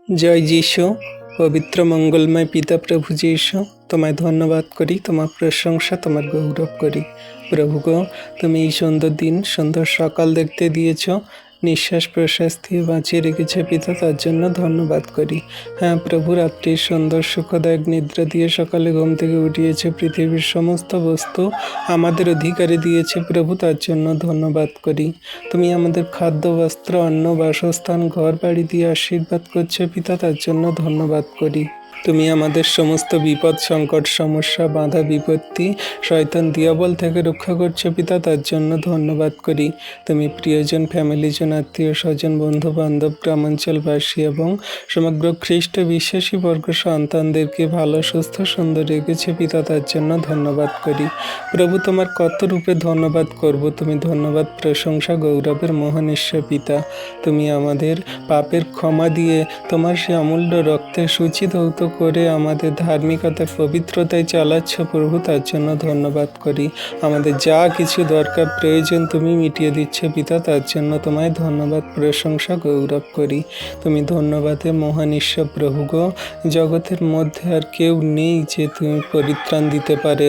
জয় যীশু। পবিত্র মঙ্গলময় পিতা প্রভু যীশু, তোমায় ধন্যবাদ করি, তোমার প্রশংসা, তোমার গৌরব করি। প্রভু গো, তুমি এই সুন্দর দিন, সুন্দর সকাল দেখতে দিয়েছ, নিঃশ্বাস প্রশ্বাস দিয়ে বাঁচিয়ে রেখেছে পিতা, তার জন্য ধন্যবাদ করি। হ্যাঁ প্রভু, রাত্রির সুন্দর সুখদায়ক নিদ্রা দিয়ে সকালে ঘুম থেকে উঠিয়েছে, পৃথিবীর সমস্ত বস্তু আমাদের অধিকারে দিয়েছে প্রভু, তার জন্য ধন্যবাদ করি। তুমি আমাদের খাদ্য, বস্ত্র, অন্ন, বাসস্থান, ঘর বাড়ি দিয়ে আশীর্বাদ করছো পিতা, তার জন্য ধন্যবাদ করি। তুমি আমাদের সমস্ত বিপদ, সংকট, সমস্যা, বাধা, বিপত্তি, শয়তান, দিয়াবল থেকে রক্ষা করছো পিতা, তার জন্য ধন্যবাদ করি। তুমি প্রিয়জন, ফ্যামিলিজন, আত্মীয় স্বজন, বন্ধু বান্ধব, গ্রামাঞ্চলবাসী এবং সমগ্র খ্রিস্ট বিশ্বাসী বর্গ সন্তানদেরকে ভালো, সুস্থ, সুন্দর রেখেছে পিতা, তার জন্য ধন্যবাদ করি। প্রভু, তোমার কত রূপে ধন্যবাদ করব। তুমি ধন্যবাদ, প্রশংসা, গৌরবের মহান ঈশ্বর পিতা। তুমি আমাদের পাপের ক্ষমা দিয়ে তোমার সে অমূল্য রক্তে সূচিধৌত করে আমাদের ধার্মিকতায়, পবিত্রতায় চালাচ্ছ প্রভু, তার জন্য ধন্যবাদ করি। আমাদের যা কিছু দরকার, প্রয়োজন তুমি মিটিয়ে দিচ্ছ পিতা, তার জন্য তোমায় ধন্যবাদ, প্রশংসা, গৌরব করি। তুমি ধন্যবাদের মহান ঈশ্বর প্রভু গো। জগতের মধ্যে আর কেউ নেই যে তুমি পরিত্রাণ দিতে পারে,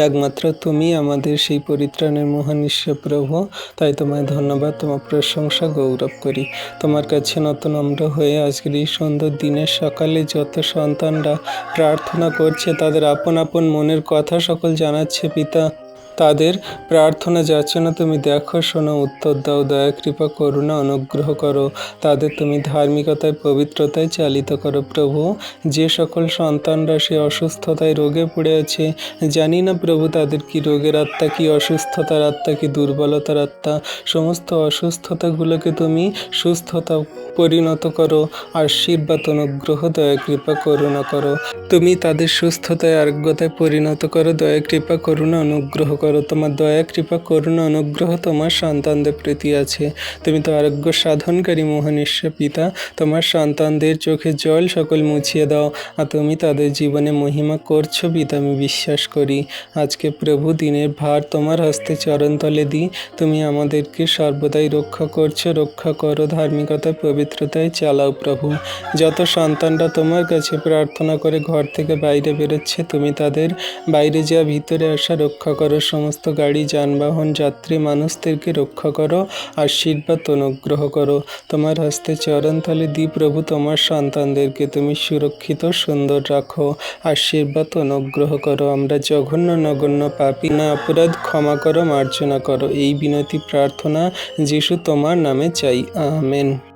একমাত্র তুমি আমাদের সেই পরিত্রাণের মহান ঈশ্বর প্রভু। তাই তোমায় ধন্যবাদ, তোমার প্রশংসা, গৌরব করি। তোমার কাছে নত নম্র হয়ে আজকের এই সুন্দর দিনের সকালে যত সন্তানরা প্রার্থনা করছে, তাদের আপন আপন মনের কথা সকল জানাচ্ছে পিতা, তাদের প্রার্থনা যাচনা তুমি দেখো, শোনো, উত্তর দাও, দয়া, কৃপা, করুণা, অনুগ্রহ করো। তাদের তুমি ধার্মিকতায়, পবিত্রতায় চালিত করো প্রভু। যে সকল সন্তানরা সে অসুস্থতায়, রোগে পড়ে আছে, জানি না প্রভু তাদের কি রোগের আত্মা, কি অসুস্থতার আত্মা, কি দুর্বলতার আত্মা, সমস্ত অসুস্থতাগুলোকে তুমি সুস্থতা পরিণত করো। আশীর্বাদ, অনুগ্রহ, দয়া, কৃপা, করুণা করো। তুমি তাদের সুস্থতায়, আরোগ্যতায় পরিণত করো। দয়া, কৃপা, করুণা, অনুগ্রহ করো। তোমার দয়া, কৃপা, করুণা, অনুগ্রহ তোমার সন্তানদের প্রতি আছে। তুমি তো আরোগ্য সাধনকারী মহান ঈশ্বর পিতা। তোমার সন্তানদের চোখে জল সকল মুছিয়ে দাও, আর তুমি তাদের জীবনে মহিমা করছো পিতা, আমি বিশ্বাস করি। আজকে প্রভু দিনের ভার তোমার হস্তে চরণতলে দিই। তুমি আমাদেরকে সর্বদাই রক্ষা করছো, রক্ষা করো, ধার্মিকতায়, পবিত্রতায় চালাও প্রভু। যত সন্তানরা তোমার কাছে প্রার্থনা করে ঘর থেকে বাইরে বেরোচ্ছে, তুমি তাদের বাইরে যা ভিতরে আসা রক্ষা করো। সমস্ত গাড়ি, যানবাহন, যাত্রী মানুষদেরকে রক্ষা করো, আশীর্বাদ, অনুগ্রহ করো। তোমার হস্তে চরণতলে দিই প্রভু, তোমার সন্তানদেরকে তুমি সুরক্ষিত, সুন্দর রাখো, আশীর্বাদ, অনুগ্রহ করো। আমরা জঘন্য, নগণ্য পাপী না, অপরাধ ক্ষমা করো, মার্জনা করো। এই বিনতি প্রার্থনা যিশু তোমার নামে চাই, আমেন।